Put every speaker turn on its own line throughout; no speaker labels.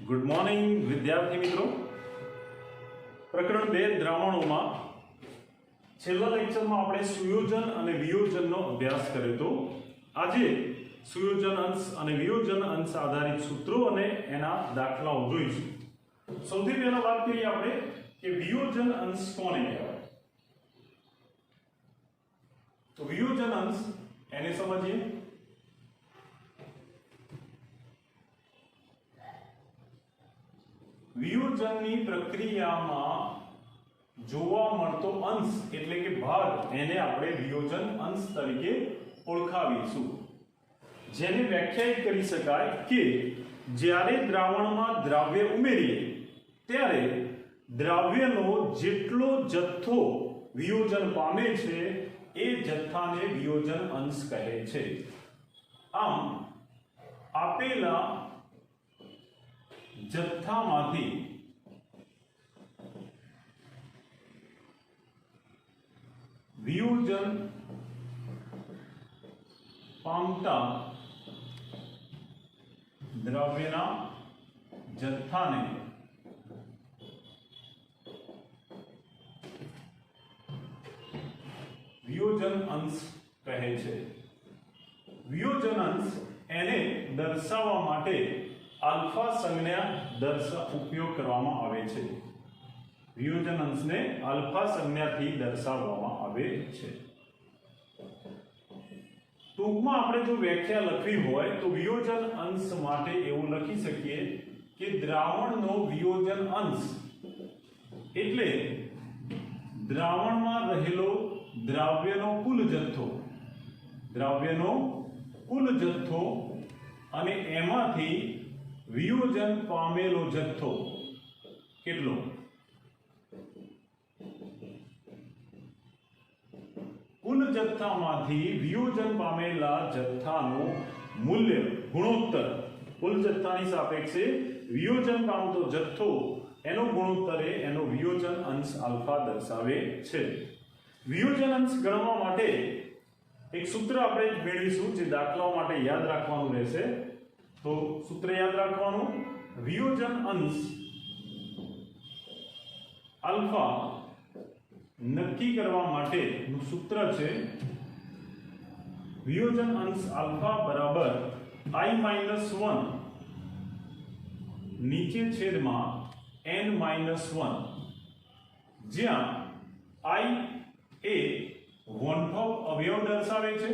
Good morning વિદ્યાર્થી મિત્રો. પ્રકરણ 2 દ્રાવણોમાં છેલ્લા લેક્ચરમાં આપણે સુયોજન અને વિયોજનનો અભ્યાસ કર્યો તો આજે સુયોજન અંશ અને વિયોજન અંશ આધારિત સૂત્રો અને એના દાખલાઓ જોઈશું. સૌથી પહેલા વાત કરીએ આપણે કે વિયોજન અંશ કોને કહેવાય. તો વિયોજન અંશ એને સમજીએ. વિયોજનની પ્રક્રિયામાં જોવા મળતો અંશ એટલે કે ભાગ એને આપણે વિયોજન અંશ તરીકે ઓળખાવીશું. જેને વ્યાખ્યાયિત કરી શકાય કે જ્યારે દ્રાવણમાં દ્રાવ્ય ઉમેરીએ ત્યારે દ્રાવ્યનો જેટલો જથ્થો વિયોજન પામે છે એ જથ્થાને વિયોજન અંશ કહે છે. આમ આપેલા જથ્થામાંથી વિયોજન પામતા દ્રવ્યના જથ્થાને વિયોજન અંશ કહે છે. વિયોજન અંશ એને દર્શાવવા માટે આલ્ફા સંજ્ઞા ઉપયોગ કરવામાં આવે છે. વિયોજન અંશને આલ્ફા સંજ્ઞાથી દર્શાવવામાં આવે છે. ટૂંકમાં આપણે જો વ્યાખ્યા લખવી હોય તો વિયોજન અંશ માટે એવું લખી શકીએ કે દ્રાવણનો વિયોજન અંશ એટલે દ્રાવણમાં રહેલો દ્રાવ્યનો કુલ જથ્થો અને એમાંથી વિયોજન પામેલો જથ્થો કેટલો. કુલ જથ્થામાંથી વિયોજન પામેલા જથ્થાનું મૂલ્ય ગુણોત્તર, કુલ જથ્થાની સાપેક્ષે વિયોજન પામતો જથ્થો એનો ગુણોત્તર એનો વિયોજન અંશ આલ્ફા દર્શાવે છે. વિયોજન અંશ ગણવા માટે એક સૂત્ર આપણે મેળવીશું જે દાખલાઓ માટે યાદ રાખવાનું રહેશે. તો સૂત્ર યાદ રાખવાનું, વિયોજન અંશ આલ્ફા નક્કી કરવા માટેનું સૂત્ર છે વિયોજન અંશ આલ્ફા બરાબર i-1 નીચે છેદમાં n-1, જ્યાં i એ વોન-ફોર્મ અવયવ દર્શાવે છે.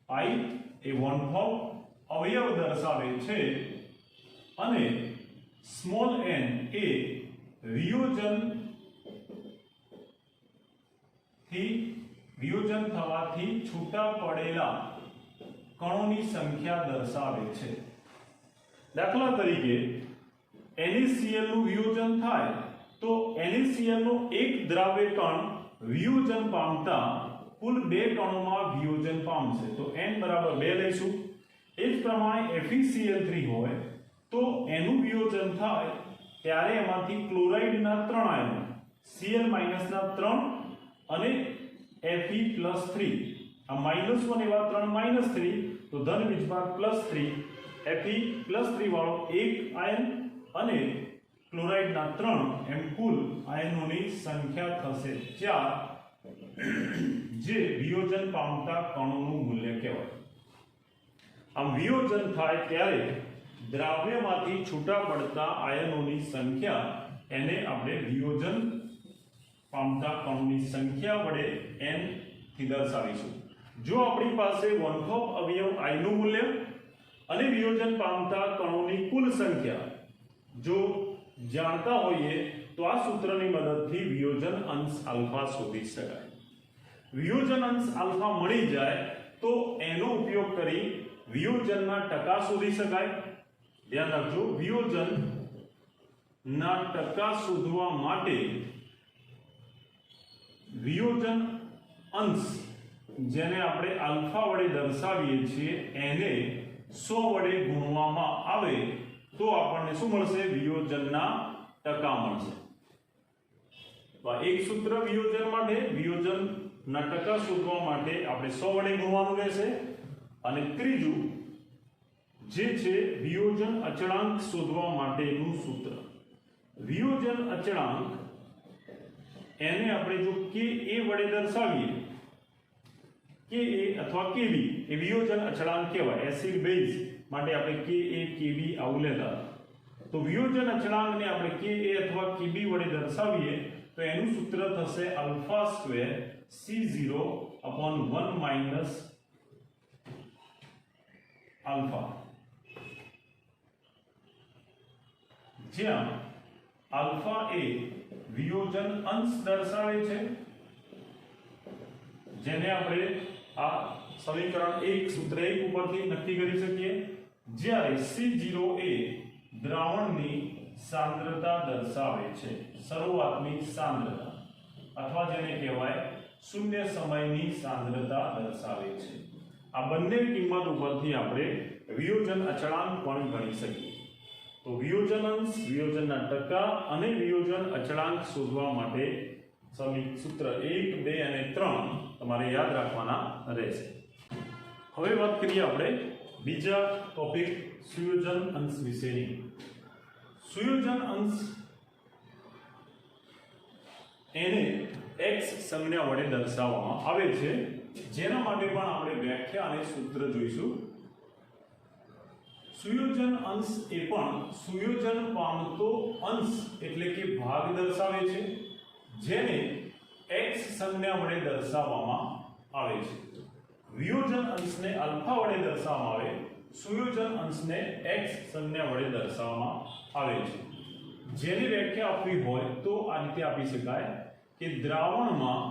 i એ વોન-ફોર્મ અવયવ દર્શાવે છે અને સ્મોલ n એ વિયોજન થવાથી છૂટા પડેલા કણોની સંખ્યા દર્શાવે છે. દાખલા તરીકે NaCl નું વિયોજન થાય તો NaCl નો એક દ્રાવ્ય કણ વિયોજન પામતા કુલ 2 કણોમાં વિયોજન પામશે. તો n બરાબર 2 લઈશું. એ જ પ્રમાણે FeCl3 હોય તો એનું વિયોજન થાય ત્યારે એમાંથી ક્લોરાઇડના 3 આયનો Cl- ના 3 અને Fe+3, આ -1 એવા 3 -3 તો ધન વીજભાર +3, Fe+3 વાળો 1 આયન અને ક્લોરાઇડના 3 એમ કુલ આયનોની સંખ્યા થશે 4, જે વિયોજન પામતા કણોનું મૂલ્ય કહેવાય. આમ વિયોજન થાય ત્યારે દ્રાવ્યમાંથી છૂટા પડતા આયનોની સંખ્યા એને આપણે વિયોજન પામતા કણોની સંખ્યા વડે n થી દર્શાવીશું. જો આપણી પાસે વોન-ફોર્મ અવયવ i નું મૂલ્ય અને વિયોજન પામતા કણોની કુલ સંખ્યા જો જાણતા હોઈએ તો આ સૂત્રની મદદથી વિયોજન અંશ આલ્ફા શોધી શકાય. વિયોજન અંશ આલ્ફા મળી જાય તો એનો ઉપયોગ કરી વિયોજનના ટકા શોધી શકાય. ધ્યાન રાખજો, વિયોજન ના ટકા શોધવા માટે વિયોજન અંશ જેને આપણે આલ્ફા વડે દર્શાવીએ છીએ એને 100 વડે ગુણવામાં આવે તો આપણને શું મળશે? વિયોજનના ટકા મળશે. તો એક સૂત્ર વિયોજન માટે, વિયોજનના ટકા શોધવા માટે આપણે 100 વડે ગુણવાનું રહેશે. અને ત્રીજું જે છે વિયોજન અચળાંક શોધવા માટેનું સૂત્ર. વિયોજન અચળાંક એને આપણે જો કે એ વડે દર્શાવીએ, કે એ અથવા કેબી એ વિયોજન અચળાંક કહેવાય. એસિડ બેઝ માટે આપણે કે એ કેબી આવું લેતા. તો વિયોજન અચળાંકને આપણે કે એ અથવા કેબી વડે દર્શાવીએ તો એનું સૂત્ર થશે alpha square C0 upon 1 minus alpha, જ્યાં આલ્ફા એ વિયોજન અંશ દર્શાવે છે, જેને આપણે આ સમીકરણ 1 સૂત્ર 1 ઉપરથી નક્કી કરી શકીએ. જ્યારે C0 એ દ્રાવણની સાંદ્રતા દર્શાવે છે, શરૂઆતની સાંદ્રતા, અથવા જેને કહેવાય શૂન્ય સમયની સાંદ્રતા દર્શાવે છે. આ બંને કિંમત ઉપરથી આપણે વિયોજન અચળાંક પણ ગણી શકીએ. તો વિયોજન અંશ, વિયોજનના ટકા અને વિયોજન અચળાંક શોધવા માટે સૂત્ર 1, 2 અને 3 તમારે યાદ રાખવાના રહેશે. હવે વાત કરીએ આપણે બીજા ટોપિક સુયોજન અંશ વિશેની. સુયોજન અંશ એને x સંજ્ઞા વડે દર્શાવવામાં આવે છે, જેના માટે પણ આપણે વ્યાખ્યા અને સૂત્ર જોઈશું. સુયોજન અંશ એ પણ સુયોજન પામતો અંશ એટલે કે ભાગ દર્શાવે છે, જેને x સંજ્ઞા વડે દર્શાવવામાં આવે છે. વિયોજન અંશને આલ્ફા વડે દર્શાવવામાં આવે, સુયોજન અંશને x સંજ્ઞા વડે દર્શાવવામાં આવે છે. જેની વ્યાખ્યા આપવી હોય તો આ રીતે આપી શકાય કે દ્રાવણમાં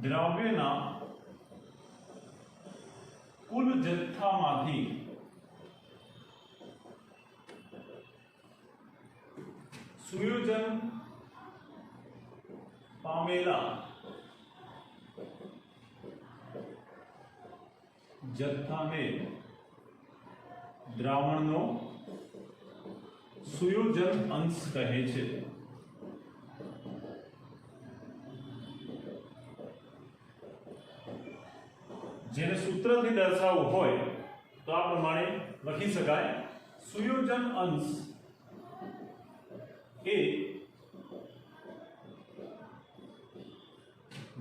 દ્રવ્યના કુલ જથ્થામાંથી સુયોજન પામેલા જથ્થાને દ્રાવણનો સુયોજન અંશ કહે છે. જેને સૂત્રથી દર્શાવવું હોય તો આ પ્રમાણે લખી શકાય. સુયોજન અંશ એ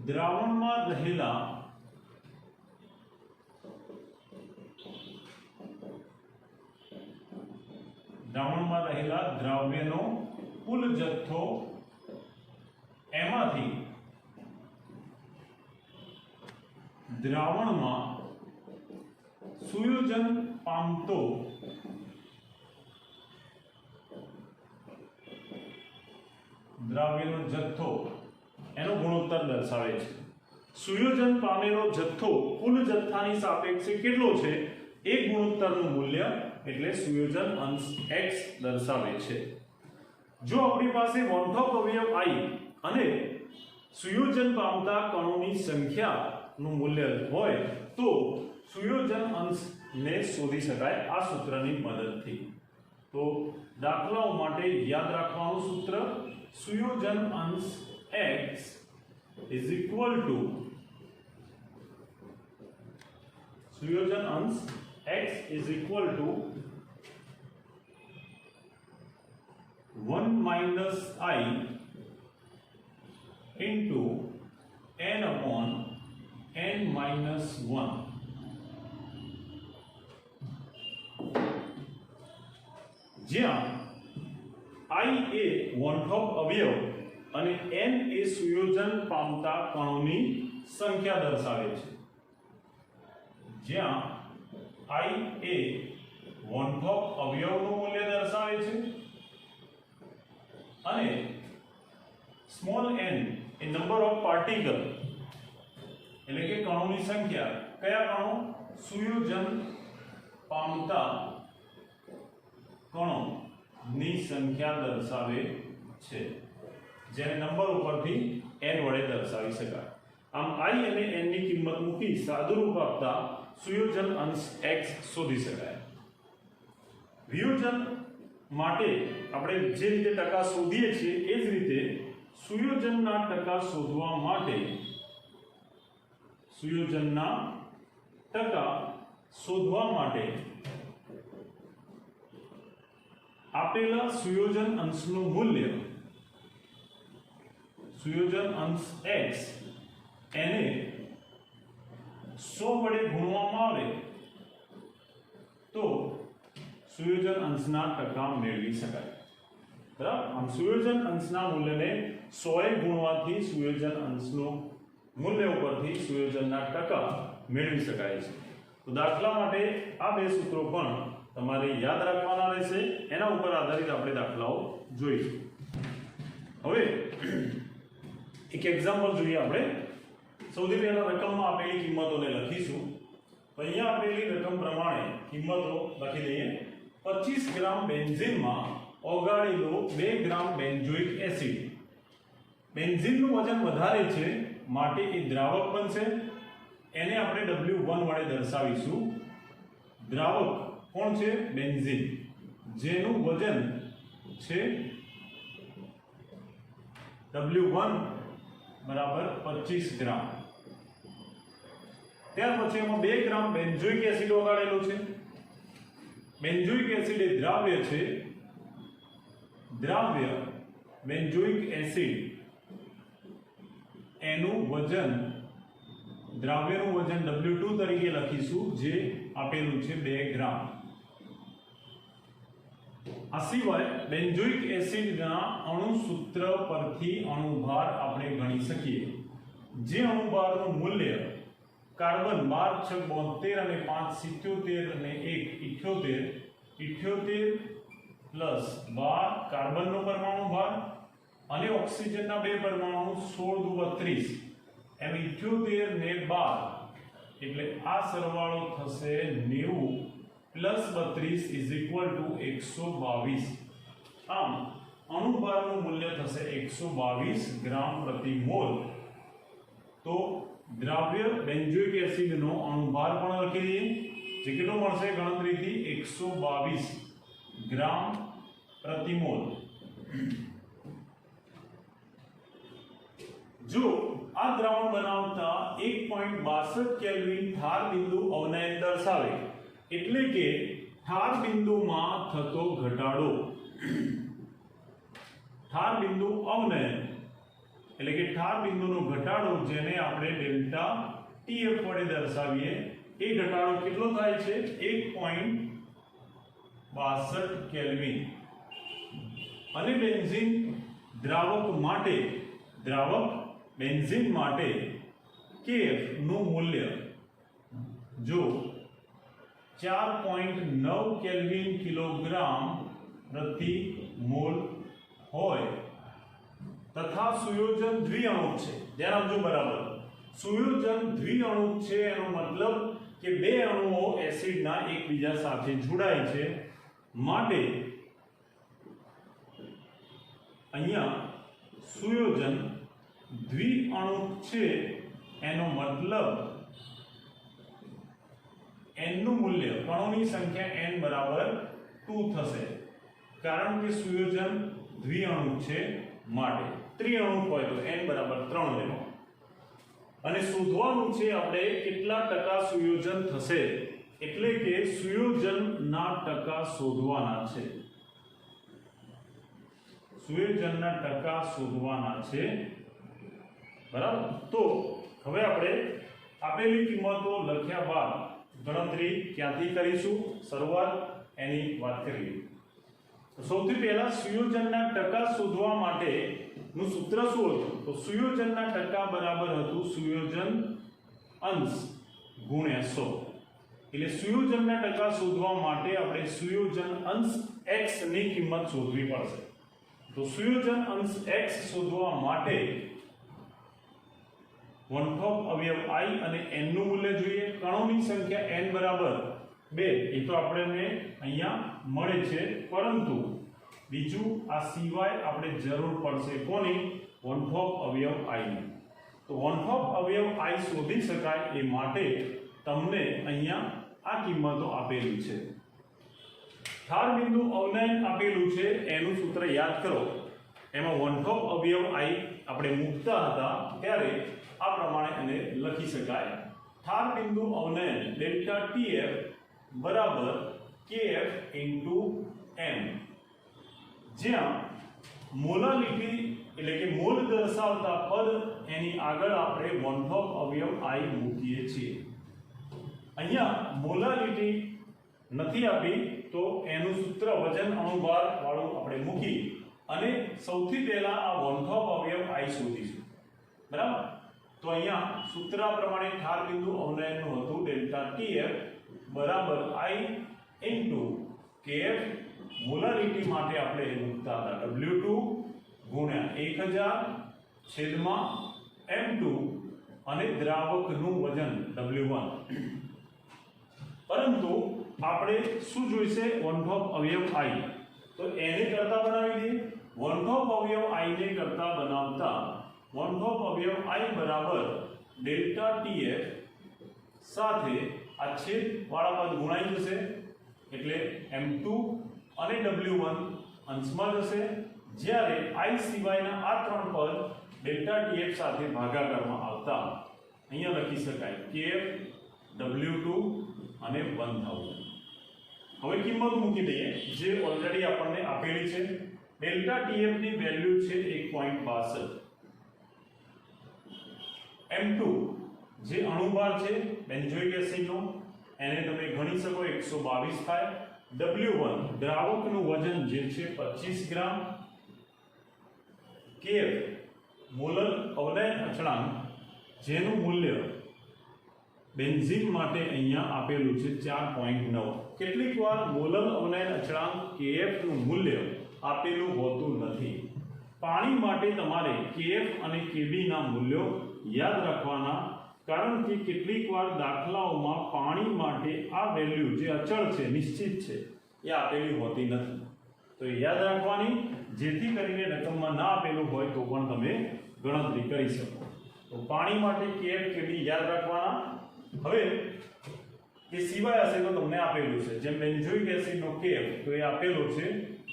દ્રાવણમાં રહેલા દ્રવ્યનો કુલ જથ્થો, એમાંથી દ્રાવણમાં સુયોજન પામતો દ્રવ્યનો જથ્થો એનો ગુણોત્તર દર્શાવે છે. સુયોજન પામેલો જથ્થો કુલ જથ્થાની સાપેક્ષે કેટલો છે એ ગુણોત્તરનું મૂલ્ય એટલે સુયોજન અંશ x દર્શાવે છે. જો આપણી પાસે વોન્થોપ અવયવ I અને સુયોજન પામતા કણોની સંખ્યાનું મૂલ્ય હોય તો સુયોજન અંશને શોધી શકાય આ સૂત્રની મદદથી. તો દાખલાઓ માટે યાદ રાખવાનું સૂત્ર સુયોજન અંશ x is equal to સુયોજન અંશ x is equal to 1 minus I into n upon n minus 1. જ્યાં I એ વોન્થોપ અવયવ અને n એ સુયોજન પામતા કણોની સંખ્યા દર્શાવે છે. જ્યાં I એ વોન્થોપ અવયવનું મૂલ્ય દર્શાવે છે અને small n A number of particle એટલે કે કણોની સંખ્યા. કયા કણો? સુયોજન પામતા કણોની સંખ્યા દર્શાવે છે, જેને નંબર ઉપરથી n વડે દર્શાવી શકાય. આમ I અને n ની કિંમત મૂકી સાદુરૂપ આપતા સુયોજન અંશ x શોધી શકાય. વિયોજન માટે આપણે જે રીતે ટકા શોધીએ છીએ એ જ રીતે સુયોજનના ટકા શોધવા માટે સુયોજનના ટકા શોધવા માટે આપેલા સુયોજન અંશનું મૂલ્ય સુયોજન અંશ x એને 100 વડે ગુણવામાં આવે તો સુયોજન અંશના ટકા મેળવી શકાય. બરાબર. આમ સુયોજન અંશના મૂલ્યને 100 એ ગુણવાથી સુયોજન અંશનું મૂલ્ય ઉપરથી સુયોજનના ટકા મેળવી શકાય છે. તો દાખલા માટે આ બે સૂત્રો પણ તમારે યાદ રાખવાના રહેશે. એના ઉપર આધારિત આપણે દાખલાઓ જોઈશું. હવે એક એક્ઝામ્પલ જોઈએ આપણે. સૌથી પહેલા રકમમાં આપેલી કિંમતોને લખીશું. તો અહીંયા આપેલી રકમ પ્રમાણે કિંમતો લખી દઈએ. 25 ગ્રામ બેન્ઝીનમાં ઓગાળેલો 2 ગ્રામ બેન્ઝોઇક એસિડ. બેન્ઝીનનું વજન વધારે છે માટે એ દ્રાવક બનશે. એને આપણે W1 વડે દર્શાવીશું. દ્રાવક કોણ છે? બેન્ઝીન, જેનું વજન છે W1 બરાબર 25 ગ્રામ. ત્યાર પછી એમાં 2 ગ્રામ બેન્ઝોઇક એસિડ ઓગાળેલો છે. બેન્ઝોઇક એસિડ એ દ્રાવ્ય છે. દ્રાવ્ય બેન્ઝોઇક એસિડ એનું વજન, દ્રાવ્યનું વજન W2 તરીકે લખીશું, જે આપેલું છે 2 ગ્રામ. આ સિવાય બેન્ઝોઇક એસિડના અણુ સૂત્ર પરથી અણુભાર આપણે ગણી શકીએ. જે અણુભારનું મૂલ્ય કાર્બન 12 6 72 અને 5 77 અને 1 78 પ્લસ 12 કાર્બનનો પરમાણુ ભાર અને ઓક્સિજનના બે પરમાણુ 16 દુ 32 એમ 78 ને 12 એટલે આ સરવાળો થશે 90 પ્લસ 32 ઇઝ ઇક્વલ ટુ 122. આમ અણુભારનું મૂલ્ય થશે 122 ગ્રામ પ્રતિ મોલ. તો દ્રાવ્ય બેન્ઝોઇક એસિડનો અણુભાર પણ લખી દઈએ, જે કેટલો મળશે ગણતરીથી 122 ગ્રામ પ્રતિ મોલ. જો આ દ્રાવણ બનાવતા 1.62 કેલ્વિન ઠાર બિંદુ અવનયન દર્શાવે, એટલે કે ઠાર બિંદુમાં થતો ઘટાડો. ઠાર બિંદુ અવનયન એટલે કે ઠાર બિંદુનો ઘટાડો, જેને આપણે ડેલ્ટા TF વડે દર્શાવીએ, એ ઘટાડો કેટલો થાય છે? 1.62 કેલ્વિન. અને બેન્ઝીન દ્રાવક માટે, દ્રાવક બેન્ઝીન માટે KF નું મૂલ્ય જો 4.9 કેલ્વિન કિલોગ્રામ પ્રતિ મોલ હોય તથા સુયોજન દ્વિઅણુક છે. ધ્યાન આપજો બરાબર. સુયોજન દ્વિઅણુક છે એનો મતલબ કે બે અણુઓ એસિડના એકબીજા સાથે જોડાય છે, માટે અહીંયા સુયોજન દ્વિઅણુક છે એનો મતલબ n નું મૂલ્ય, કણોની સંખ્યા n બરાબર 2 થશે. કારણ કે સુયોજન દ્વિઅણુક છે માટે. ત્રિઅણુક હોય તો n બરાબર 3 લેવો. અને શોધવાનું છે આપણે કેટલા ટકા સુયોજન થશે, એટલે કે સુયોજનના ટકા શોધવાના છે. સુયોજનના ટકા શોધવાના છે. બરાબર. તો હવે આપણે આપેલી કિંમતો લખ્યા બાદ ગણતરી ક્યાંથી કરીશું, શરૂઆત એની વાત કરીએ. તો સૌથી પહેલા સુયોજનના ટકા શોધવા માટેનું સૂત્ર શું હતું? તો સુયોજનના ટકા બરાબર હતું સુયોજન અંશ ગુણ્યા 100. એટલે સુયોજનના ટકા શોધવા માટે આપણે સુયોજન અંશ x ની કિંમત શોધવી પડશે. તો સુયોજન અંશ x શોધવા માટે વનઠોક અવયવ I અને n નું મૂલ્ય જોઈએ. કણોની સંખ્યા n બરાબર 2 એ તો આપણને અહીંયા મળે છે, પરંતુ બીજું આ સિવાય આપણે જરૂર પડશે કોની? વનઠોક અવયવ I ની. તો વનઠોક અવયવ I શોધી શકાય એ માટે તમને અહીંયા આ કિંમતો આપેલી છે. ઠાર બિંદુ અવનયન આપેલું છે, એનું સૂત્ર યાદ કરો. એમાં વનઠોક અવયવ I આપણે મૂકતા હતા ત્યારે આ પ્રમાણે એને લખી શકાય ઠાર બિંદુ અવનયન ડેલ્ટા TF બરાબર KF ઇન્ટુ M, જ્યાં મોલાલિટી એટલે કે મોલ દર્શાવતા પદ એની આગળ આપણે વોન-ઓફ અવયવ I મૂકીએ છીએ. અહીંયા મોલાલિટી નથી આપી તો એનું સૂત્ર વજન અણુભાર વાળું આપણે મૂકી અને સૌથી પહેલા આ વોન-ઓફ અવયવ I શોધીશું. બરાબર? તો અહીંયા સૂત્ર પ્રમાણે ઠાર બિંદુ અવનયનનું હતું ડેલ્ટા TF બરાબર I ઇન્ટુ KF. મોલાલિટી માટે આપણે મૂકતા હતા W2 ગુણ્યા 1000 છેદમાં M2 અને દ્રાવકનું વજન W1. પરંતુ આપણે શું જોઈશે? વોન-ઓફ અવયવ I. તો એને કરતા બનાવી દઈએ. વોન-ઓફ અવયવ I ને કરતા બનાવતા વોન-ઓફ અવયવ I બરાબર ડેલ્ટા TF સાથે આ છેદ વાળા પદ ગુણાઈ જશે એટલે M2 અને W1 અંશમાં જશે, જ્યારે I સિવાયના આ ત્રણ પદ ડેલ્ટા TF સાથે ભાગાકારમાં આવતા અહીંયા લખી શકાય KF W2 અને 1000. હવે કિંમત મૂકી દઈએ જે ઓલરેડી આપણને આપેલી છે. ડેલ્ટા TF ની વેલ્યુ છે 1.62. M2 જે અણુભાર છે બેન્ઝોઇક એસિડનો એને તમે ગણી શકો 122 થાય. W1 દ્રાવકનું વજન જે છે 25 ગ્રામ. KF મોલર અવનયન અચળાંક જેનું મૂલ્ય બેન્ઝીન માટે અહીંયા આપેલું છે 4.9. કેટલીક વાર મોલર અવનયન અચળાંક KF નું મૂલ્ય આપેલું હોતું નથી. પાણી માટે તમારે KF અને KB ના મૂલ્યો યાદ રાખવાના, કારણ કે કેટલીક વાર દાખલાઓમાં પાણી માટે આ વેલ્યુ જે અચળ છે નિશ્ચિત છે એ આપેલી હોતી નથી. તો એ યાદ રાખવાની, જેથી કરીને રકમમાં ના આપેલું હોય તો પણ તમે ગણતરી કરી શકો. તો પાણી માટે KF KB યાદ રાખવાના. હવે એ સિવાય હશે તો તમને આપેલું છે જેમ બેન્ઝોઇક એસિડનો KF તો એ આપેલો છે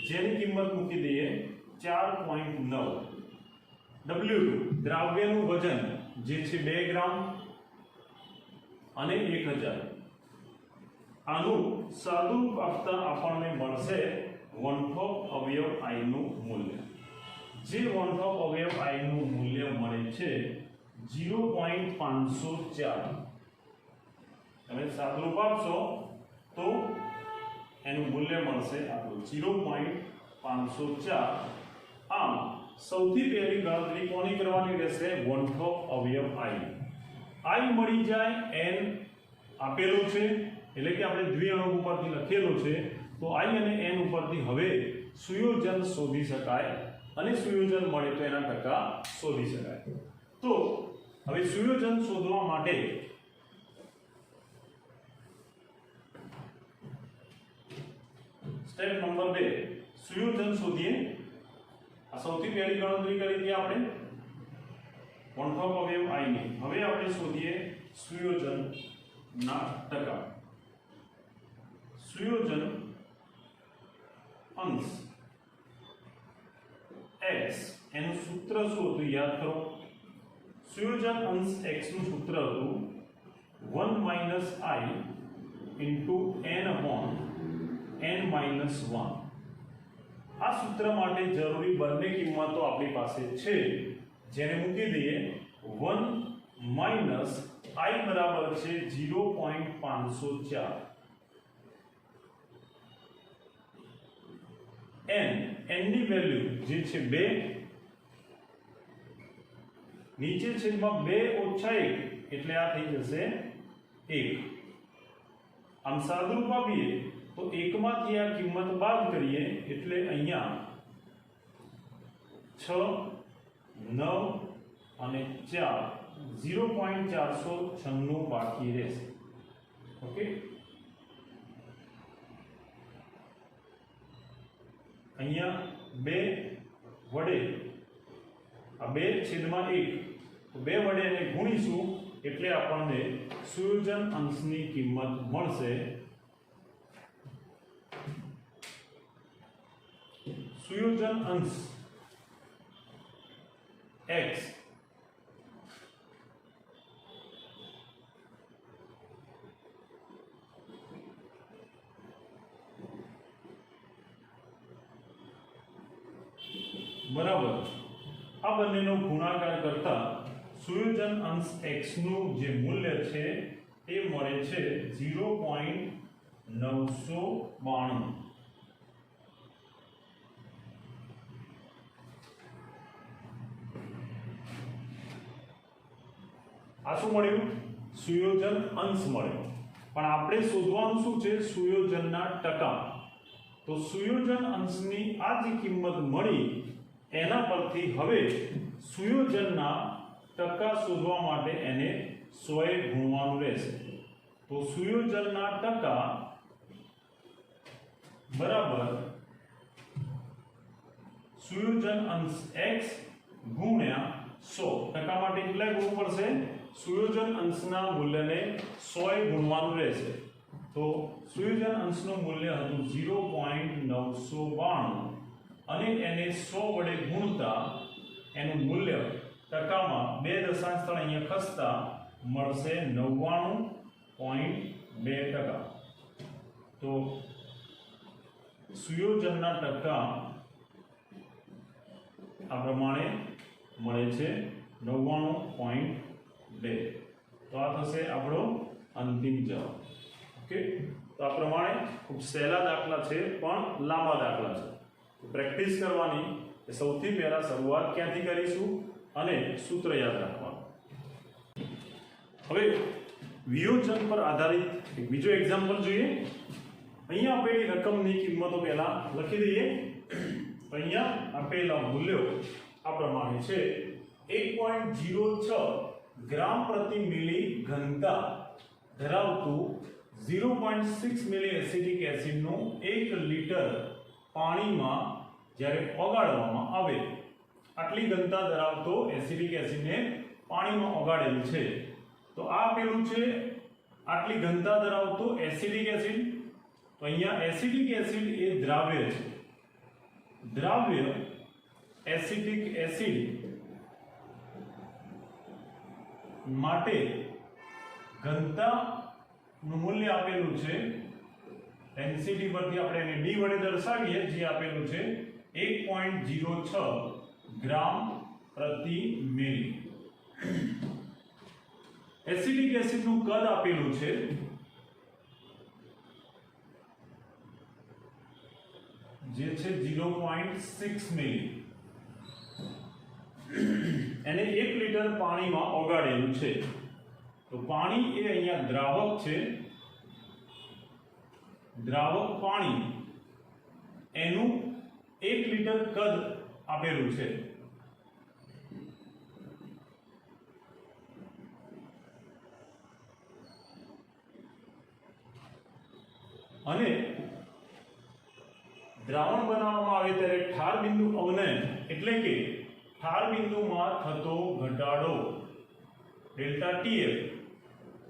જેની કિંમત મૂકી દઈએ 4.9. W2 દ્રાવ્યનું વજન જે છે 2 ગ્રામ અને 1000. આનું સાદુરૂપ આપતા આપણને મળશે વોન-ઓફ અવયવ I નું મૂલ્ય. જે વોન-ઓફ અવયવ I નું મૂલ્ય મળે છે 0.504. તમે સાદુરૂપ આપશો તો એનું મૂલ્ય મળશે આટલું 0.504. આમ સૌથી પહેલી ગણતરી કોની કરવાની રહેશે? વોન-ઓફ અવયવ I. I મળી જાય n આપેલું છે એટલે કે આપણે દ્વિઅણુ ઉપરથી લખેલું છે તો I અને n ઉપરથી હવે સુયોજન શોધી શકાય અને સુયોજન મળે તો એના ટકા શોધી શકાય. તો હવે સુયોજન શોધવા માટે સ્ટેપ નંબર 2 સુયોજન શોધીએ. આ સૌથી પહેલી ગણતરી કરી હતી આપણે વોન-ઓફ અવયવ I ની. હવે આપણે શોધીએ સુયોજન ના ટકા. સુયોજન અંશ x એનું સૂત્ર શું હતું યાદ કરો. સુયોજન અંશ x નું સૂત્ર હતું 1 - I into n/n - 1. આ સૂત્ર માટે જરૂરી બંને કિંમતો આપણી પાસે છે જેને મૂકી દઈએ. 1 - I બરાબર છે 0.504. n ની વેલ્યુ જે છે 2 નીચે છેદમાં 2 - 1 એટલે આ થઈ જશે 1. આમ સાદુરૂપ આપીએ તો 1 માંથી આ કિંમત બાદ કરીએ એટલે અહીંયા 6 9 અને 4 0.496 બાકી રહેશે. ઓકે, અહીંયા 2 વડે આ 2/1 તો 2 વડે એને ગુણીશું એટલે આપણને સુયોજન અંશની કિંમત મળશે. સુયોજન અંશ x બરાબર આ બંનેનો ગુણાકાર કરતા સુયોજન અંશ x નું જે મૂલ્ય છે તે મળે છે 0.992। આ શું મળ્યું? સુયોજન અંશ મળ્યો। પણ આપણે શોધવાનું શું છે? સુયોજનના ટકા। તો સુયોજન અંશની આ જે કિંમત મળી એના પરથી હવે સુયોજનના ટકા શોધવા માટે એને 100 એ ગુણવાનું રહેશે। તો સુયોજનના ટકા બરાબર સુયોજન અંશ x ગુણ્યા 100। ટકા માટે કેટલા ગુણવું પડશે? સુયોજન અંશના મૂલ્યને 100 એ ગુણવાનું રહેશે। તો સુયોજન અંશનું મૂલ્ય હતું 0.992 અને એને 100 વડે ગુણતા એનું મૂલ્ય ટકામાં 2 દશાંશ સ્થળ અહીંયા ખસતા મળશે 99.2%। તો સુયોજનના ટકા આ પ્રમાણે મળે છે 99.2। તો આ થશે આપણો અંતિમ જવાબ। ઓકે, તો આ પ્રમાણે ખૂબ સહેલા દાખલા છે પણ લાંબા દાખલા છે। તો પ્રેક્ટિસ કરવાની એ સૌથી પહેલા શરૂઆત ક્યાંથી કરીશું અને સૂત્ર યાદ રાખવાનું। હવે વિયોજન પર આધારિત એક બીજો એક્ઝામ્પલ જોઈએ। અહીંયા આપેલી રકમની કિંમતો પહેલા લખી દઈએ। અહીંયા આપેલા મૂલ્યો આ પ્રમાણે છે। 1.06 ગ્રામ પ્રતિ મિલી ઘનતા ધરાવતું 0.6 મિલી એસિટિક એસિડનું 1 લિટર પાણીમાં જ્યારે ઓગાળવામાં આવે આટલી ઘનતા ધરાવતો એસિટિક એસિડને પાણીમાં ઓગાળેલું છે। તો આ આપેલું છે આટલી ઘનતા ધરાવતો એસિટિક એસિડ। તો અહીંયા એસિટિક એસિડ એ દ્રાવ્ય છે। દ્રાવ્ય એસિટિક એસિડ માટે ઘનતાનું મૂલ્ય આપેલું છે। ડેન્સિટી પરથી આપણે એને d વડે દર્શાવીએ જે આપેલું છે 1.06 ગ્રામ પ્રતિ મિલી। એસિટિક એસિડનું કદ આપેલું છે જે છે 0.6 મિલી। એને 1 લિટર પાણીમાં ઓગાળેલું છે। તો પાણી એ અહીંયા દ્રાવક છે। દ્રાવક પાણી એનું 1 લિટર કદ આપેલું છે। અને દ્રાવણ બનાવવામાં આવે ત્યારે ઠાર બિંદુ અવનયન એટલે કે ઠાર બિંદુમાં થતો ઘટાડો ડેલ્ટા TF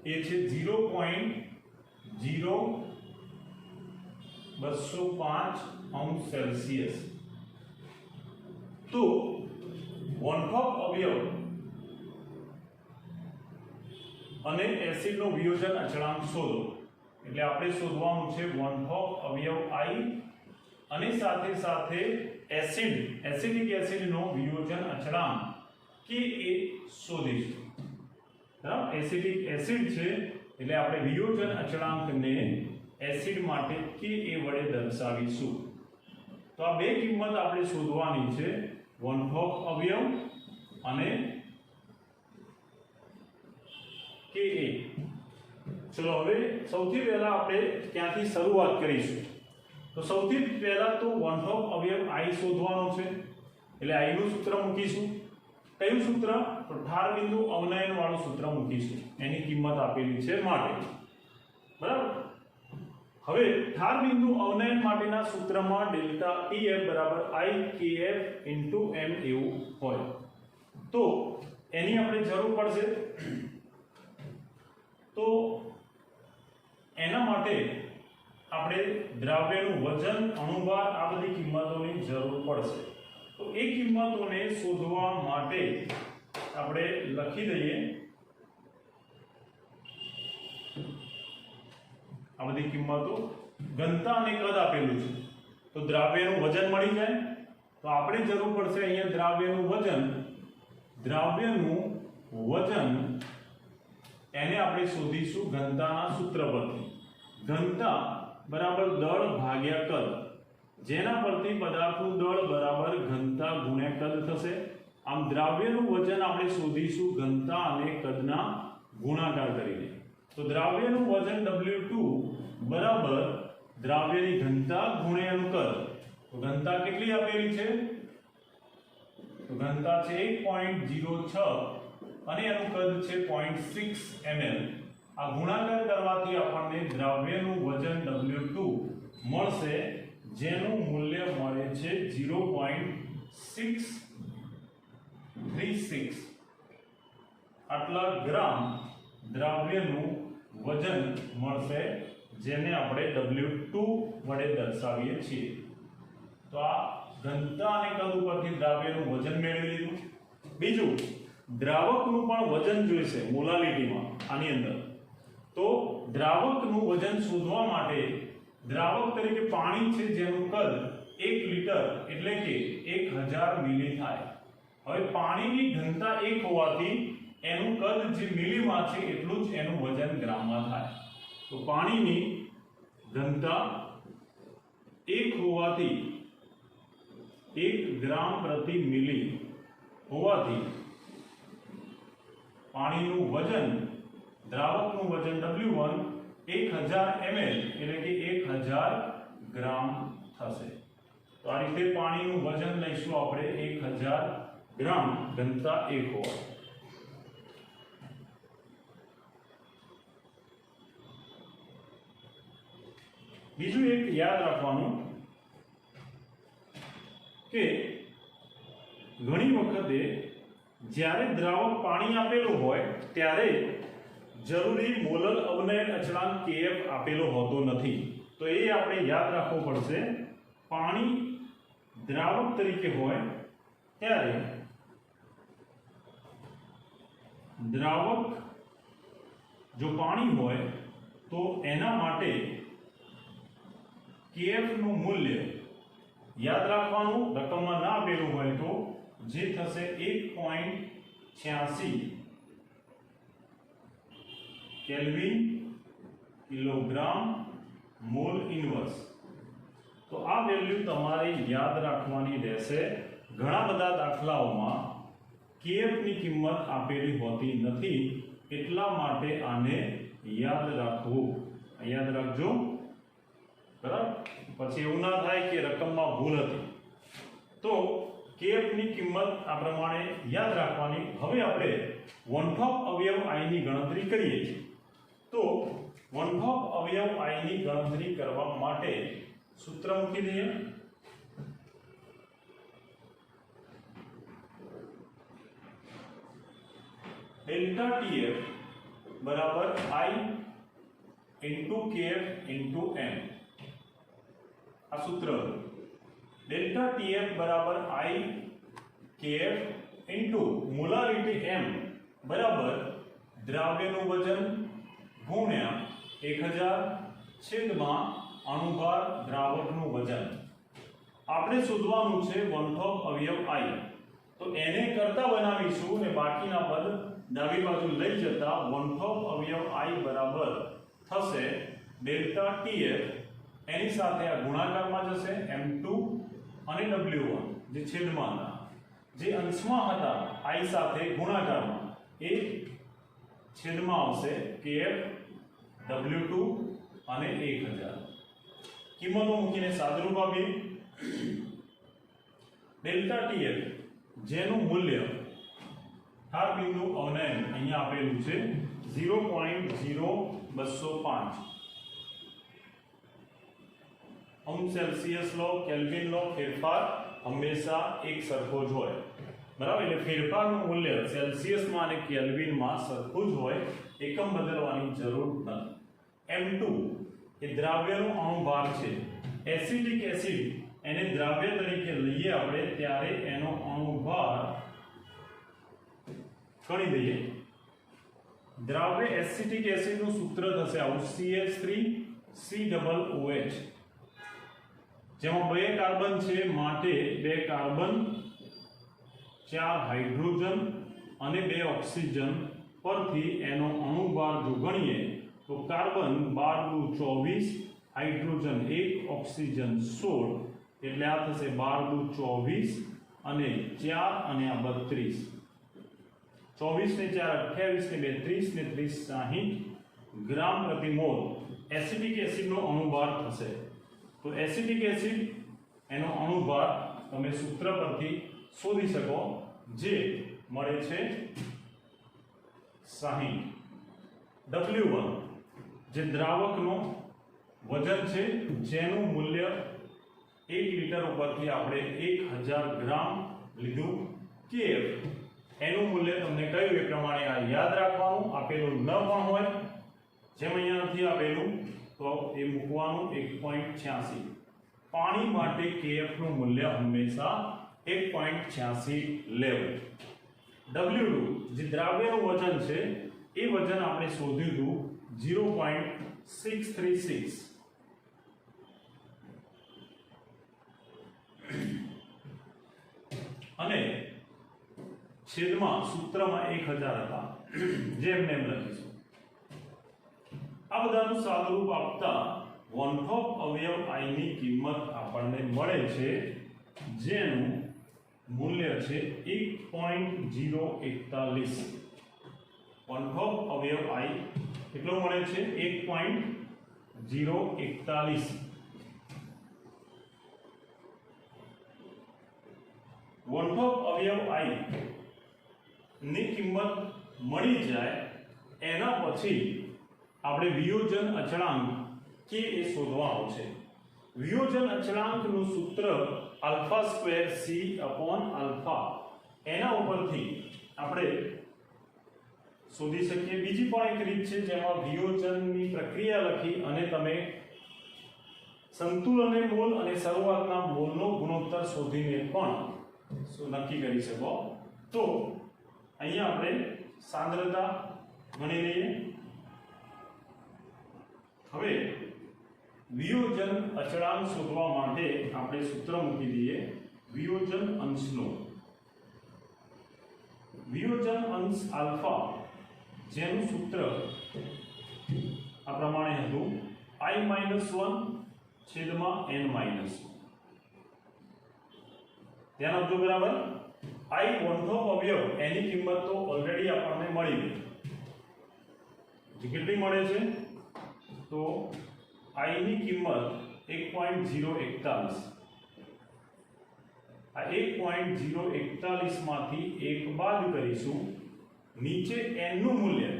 એ છે 0.0205 અંશ સેલ્સિયસ। તો વોનફોક અવયવ અને એસિડનો વિયોજન અચળાંક શોધો। એટલે આપણે શોધવાનું છે વોનફોક અવયવ I અને સાથે સાથે એસિડિક એસિડનો વિયોજન અચળાંક કે એ શોધીશું। બરાબર, એસિડિક એસિડ છે એટલે આપણે વિયોજન અચળાંકને એસિડ માટે કે એ વડે દર્શાવીશું। તો આ બે કિંમત આપણે શોધવાની છે વોનફોક અવયવ અને કે એ। ચલો હવે સૌથી પહેલા આપણે ક્યાંથી શરૂઆત કરીશું? તો સૌથી પહેલા તો વોનફોક અવયવ I શોધવાનો છે એટલે I નું સૂત્ર મૂકીશું। કયું સૂત્ર? તો ઠાર બિંદુ અવનયન વાળું સૂત્ર મૂકીશું। એની કિંમત આપેલી છે માટે। બરાબર, હવે ઠાર બિંદુ અવનયન માટેના સૂત્રમાં ડેલ્ટા TF બરાબર IKF * m એવું હોય તો એની આપણે જરૂર પડશે। તો એના માટે આપણે દ્રાવ્યનું વજન, અણુભાર આ બધી કિંમતોની જરૂર પડશે। તો એ કિંમતોને શોધવા માટે આપણે લખી દઈએ આ બધી કિંમતો। ઘનતા અને કદ આપેલું છે તો દ્રાવ્યનું વજન મળી જાય। તો તો આપણે જરૂર પડશે અહીંયા દ્રાવ્યનું વજન એને આપણે શોધીશું ઘનતાના સૂત્ર પરથી. ઘનતા બરાબર દળ ભાગ્યા કદ, જેના પરથી પદાર્થનું દળ બરાબર ઘનતા ગુણ્યા કદ થશે. આમ દ્રાવ્યનું વજન આપણે શોધીશું ઘનતા અને કદના ગુણાકાર કરીને. તો દ્રાવ્યનું વજન W2 બરાબર દ્રાવ્યની ઘનતા ગુણ્યા એનું કદ. તો ઘનતા કેટલી આપેલી છે? તો ઘનતા છે 1.06 અને એનું કદ છે 0.6 ml. આ ગુણાકાર કરવાથી આપણને દ્રાવ્યનું વજન W2 મળશે, જેનું મૂલ્ય મળે છે 0.636 આટલા ગ્રામ દ્રાવ્યનું વજન મળશે, જેને આપણે W2 વડે દર્શાવીએ છીએ. તો આ ઘનતા અને કદ ઉપરથી દ્રાવ્યનું વજન મેળવી લીધું. બીજું, દ્રાવકનું પણ વજન જોઈશે મોલાલિટીમાં આની અંદર. તો દ્રાવકનું વજન શોધવા માટે દ્રાવક તરીકે પાણી છે જેનું કદ 1 લિટર એટલે કે 1000 મિલી થાય. હવે પાણીની ઘનતા 1 હોવાથી એનું કદ જે મિલીમાં છે એટલું જ એનું વજન ગ્રામમાં થાય. તો પાણીની ઘનતા 1 હોવાથી 1 ગ્રામ પ્રતિ મિલી હોવાથી પાણીનું વજન, દ્રાવકનું વજન W1 1000 ml એટલે કે 1000 ગ્રામ થશે. તો આ રીતે પાણીનું વજન લઈશું આપણે 1000 ગ્રામ ઘનતા 1 હોવાથી. બીજું એક યાદ રાખવાનું કે ઘણી વખતે જ્યારે દ્રાવક પાણી આપેલું હોય ત્યારે જરૂરી મોલર અવનયન અચળાંક Kf આપેલો હોતો નથી. તો એ આપણે યાદ રાખવું પડશે. પાણી દ્રાવક તરીકે હોય ત્યારે દ્રાવક જો પાણી હોય તો એના માટે Kf નું મૂલ્ય યાદ રાખવાનું, રકમમાં ના આપેલું હોય તો જે થશે 1.86 કેલ્વિન કિલોગ્રામ મોલ ઇન્વર્સ. તો આ વેલ્યુ તમારે યાદ રાખવાની રહેશે. ઘણા બધા દાખલાઓમાં Kf ની કિંમત આપેલી હોતી નથી, એટલા માટે આને યાદ રાખવું. યાદ રાખજો, બરાબર? પછી એવું ના થાય કે રકમમાં ભૂલ હતી. તો Kf ની કિંમત આ પ્રમાણે યાદ રાખવાની. હવે આપણે વનઠોક અવયવ I ની ગણતરી કરીએ છીએ. તો વનઠોક અવયવ I ની ગણતરી કરવા માટે સૂત્ર મૂકી દઈએ. ડેલ્ટા TF બરાબર I into Kf into m. આ સૂત્ર ડેલ્ટા TF બરાબર I Kf into molarity m બરાબર દ્રાવ્યનું વજન ગુણ્યા 1000 છેદમાં અણુભાર દ્રાવકનું વજન. આપણે શોધવાનું છે વનઠોક અવયવ I. તો એને કરતા બનાવીશું અને બાકીના પદ ડાબી બાજુ લઈ જતા વનઠોક અવયવ I બરાબર થશે ડેલ્ટા TF, એની સાથે આ ગુણાકારમાં જશે m2 અને w1 જે છેદમાં હતા, જે અંશમાં હતા I સાથે ગુણાકારમાં એ છેદમાં આવશે kf w2 અને 1000. કિંમતો મૂકીને સાદુરૂપ આપીએ. ડેલ્ટા TF જેનું મૂલ્ય ઠાર બિંદુ અવનયન અહીંયા આપેલું છે 0.0205. અંશ સેલ્સિયસ લો, કેલ્વિન લો, ફેરફાર હંમેશા એક સરખો જ હોય, બરાબર? એટલે ફેરફારનું મૂલ્ય સેલ્સિયસમાં અને કેલ્વિનમાં સરખું જ હોય, એકમ બદલવાની જરૂર નથી. m2 એ દ્રાવ્યનો અણુભાર છે. એસિડિક એસિડ એને દ્રાવ્ય તરીકે લઈએ આપણે ત્યારે એનો અણુભાર ગણી દઈએ. દ્રાવ્ય એસિટિક એસિડનું સૂત્ર થશે આવું CH3COOH. જેમાં 2 કાર્બન છે માટે 2 કાર્બન 4 હાઇડ્રોજન અને 2 ઓક્સિજન પરથી એનો અણુભાર જો ગણીએ તો કાર્બન 12 × 24, હાઇડ્રોજન 1, ઓક્સિજન 16, એટલે આ થશે 12 × 24 અને 4 અને આ 32, 24 ને 4 28 ને 2 30 ને 30 60 ગ્રામ પ્રતિ મોલ એસિટિક એસિડનો અણુભાર થશે। તો એસિટિક એસિડ એનો અણુભાર તમે સૂત્ર પરથી શોધી શકો, જે મળે છે 60। W1 જે દ્રાવકનો વજન છે, જેનું મૂલ્ય 1 લિટર ઉપરથી આપણે 1000 ગ્રામ લીધું। Kf એનું મૂલ્ય તમને કહ્યું એ પ્રમાણે આ યાદ રાખવાનું, આપેલું ન પણ હોય, જેમ અહીંયા નથી આપેલું તો એ મૂકવાનું 1.86। પાણી માટે Kf નું મૂલ્ય હંમેશા 1.86 લેવું। W2 જે દ્રાવ્યનું વજન છે એ વજન આપણે શોધ્યું હતું 0.636 અને છેદમાં સૂત્રમાં 1000 હતા, જેમ એમ લખીશું। આ બધાનું સાદુરૂપ આપતા વન-ટોપ અવયવ I ની કિંમત આપણને મળે છે, જેનું મૂલ્ય છે 1.041। વન-ટોપ અવયવ I કેટલો મળે છે? 1.041। વન-ટોપ અવયવ I ની કિંમત મળી જાય એના પછી આપણે વિયોજન અચળાંક કે એ શોધવાનો છે। વિયોજન અચળાંકનું સૂત્ર α²c/α, એના ઉપરથી આપણે શોધી શકીએ। બીજી પણ એક રીત છે જેમાં વિયોજનની પ્રક્રિયા લખી અને તમે સંતુલન મોલ અને શરૂઆતના મોલનો ગુણોત્તર શોધીને પણ નક્કી કરી શકો। તો અહીંયા આપણે સાંદ્રતા ગણી લઈએ। હવે વિયોજન અચળાંક શોધવા માટે આપણે સૂત્ર મૂકી દઈએ વિયોજન અંશનું। વિયોજન અંશ આલ્ફા, જેનું સૂત્ર આ પ્રમાણે હતું I-1/n-1। ધ્યાન આપજો બરાબર। I વન-ટોપ અવયવ એની કિંમત તો ઓલરેડી આપણને મળી ગઈ, જે કેટલી મળે છે? તો I ની કિંમત 1.041। આ 1.041 માંથી 1 બાદ કરીશું, નીચે n નું મૂલ્ય,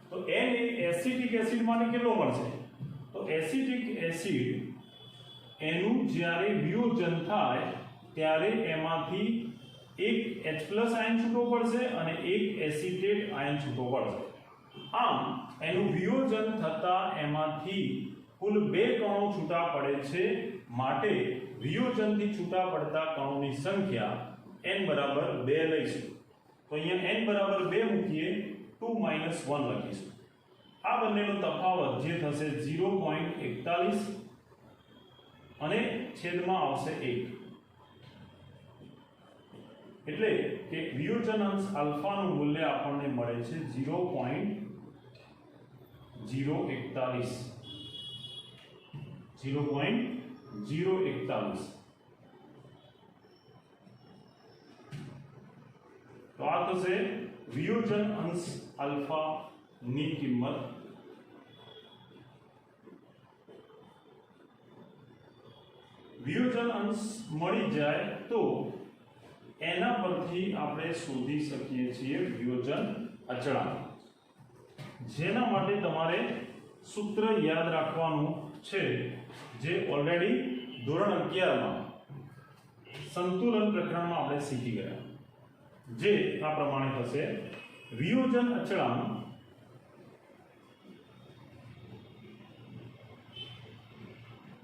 તો n એ એસિટિક એસિડ માટે કેટલો મળશે? તો એસિટિક એસિડ એનું જ્યારે વિયોજન થાય ત્યારે એમાંથી એક H+ આયન છૂટો પડશે અને એક એસિટેટ આયન છૂટો પડશે। આમ એનું વિયોજન થતા એમાંથી કુલ 2 કણો છૂટા પડે છે, માટે વિયોજનથી છૂટા પડતા કણોની સંખ્યા n = 2 લઈશું। તો અહીંયા n = 2 મૂકીએ, 2 - 1 લખીશું। આ બંનેનો તફાવત જે થશે 0.41 અને છેદમાં આવશે 1, એટલે કે વિયોજન અંશ આલ્ફાનું મૂલ્ય આપણને મળે છે 0.041। 0.041। તો આ થશે વિયોજન અંશ આલ્ફા ની કિંમત। વિયોજન અંશ મળી જાય તો એના પરથી આપણે શોધી શકીએ છીએ વિયોજન અચળાંક, જેના માટે તમારે સૂત્ર યાદ રાખવાનું છે, જે ઓલરેડી ધોરણ 11 માં સંતુલન પ્રકરણમાં આપણે શીખી ગયા, જે આ પ્રમાણે થશે। વિયોજન અચળાંક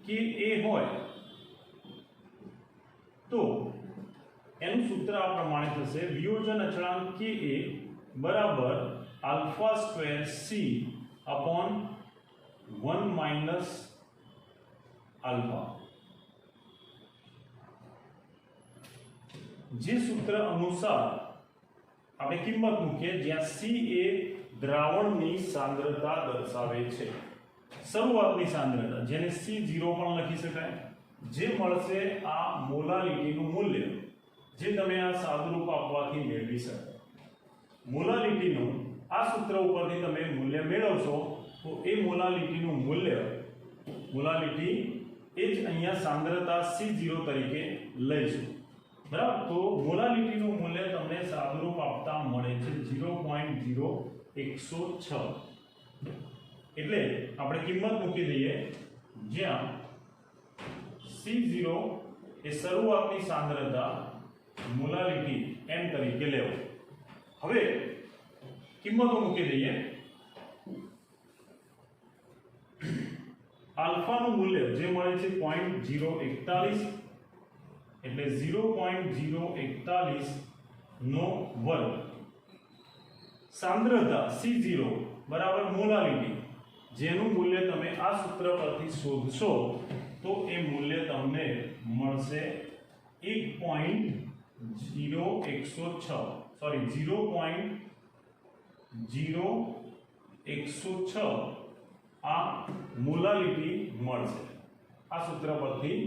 કે એ હોય તો એનું સૂત્ર આ પ્રમાણે થશે વિયોજન અચળાંક કે એ બરાબર α²c/1 - α। જે સૂત્ર અનુસાર આપણે કિંમત મૂકીએ જ્યાં C એ દ્રાવણની સાંદ્રતા દર્શાવે છે, શરૂઆતની સાંદ્રતા જેને C0 પણ લખી શકાય, જે મળશે આ મોલાલિટીનું મૂલ્ય જે તમે આ સાદુરૂપ આપવાથી મેળવી શકાય. મોલાલિટીનું આ સૂત્ર ઉપરથી તમે મૂલ્ય મેળવશો તો એ મોલાલિટીનું મૂલ્ય મોલાલિટી એ જ અહીંયા સાંદ્રતા C0 તરીકે લઈશું. બરાબર, તો મોલાલિટીનું મૂલ્ય તમને સાદુરૂપ આપતા મળે છે 0.0106. એટલે આપણે કિંમત મૂકી દઈએ જ્યાં C0 એ શરૂઆતની સાંદ્રતા મોલાલિટી m તરીકે લેવો. હવે કિંમતો મૂકી દઈએ. આલ્ફાનું મૂલ્ય જે મળે છે 0.041 એટલે 0.041 નો વર્ગ, સાંદ્રતા C0 બરાબર મોલાલિટી જેનું મૂલ્ય તમે આ સૂત્ર પરથી શોધશો તો એ મૂલ્ય તમને મળશે 0.106 આ મોલાલિટી મળશે. આ સૂત્ર પરથી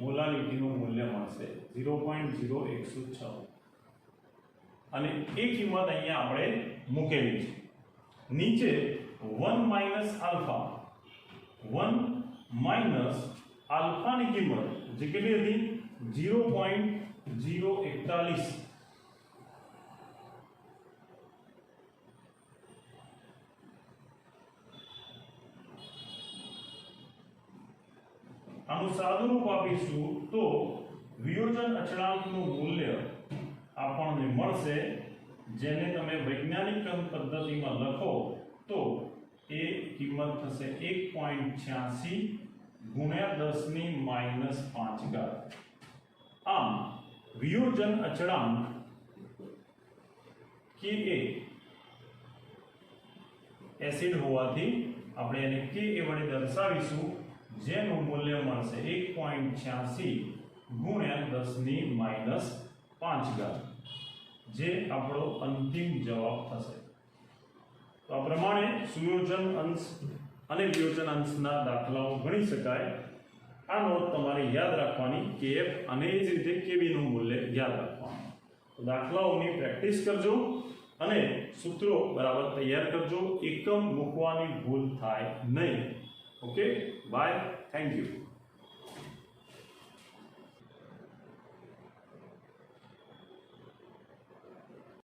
મોલાલિટીનું મૂલ્ય મળશે 0.016 અને એ કિંમત અહીંયા આપણે મૂકેલી છે. નીચે 1 માઈનસ આલ્ફા 1 માઈનસ આલ્ફાની કિંમત જે કેટલી હતી 0.041 આનું સાદુરૂપ આપીશું તો વિયોજન અચળાંકનું મૂલ્ય આપણને મળશે જેને તમે વૈજ્ઞાનિક પદ્ધતિમાં લખો તો એ કિંમત થશે 1.86 ગુણ્યા 10 ની માઈનસ 5 ઘાત. આમ વિયોજન અચળાંક Ka એસિડ હોવાથી આપણે એને Ka વડે દર્શાવીશું જેનું મૂલ્ય મળશે 1.86 ગુણ્યા 10 ની માઈનસ 5 ઘાત જે આપણો અંતિમ જવાબ થશે. તો આ પ્રમાણે સુયોજન અંશ અને વિયોજન અંશના દાખલાઓ ગણી શકાય. આ નોટ તમારે યાદ રાખવાની Kf અને એ જ રીતે Kb નું મૂલ્ય યાદ રાખવાનું. તો દાખલાઓની પ્રેક્ટિસ કરજો અને સૂત્રો બરાબર તૈયાર કરજો, એકમ મૂકવાની ભૂલ થાય નહીં. Okay, bye, thank you.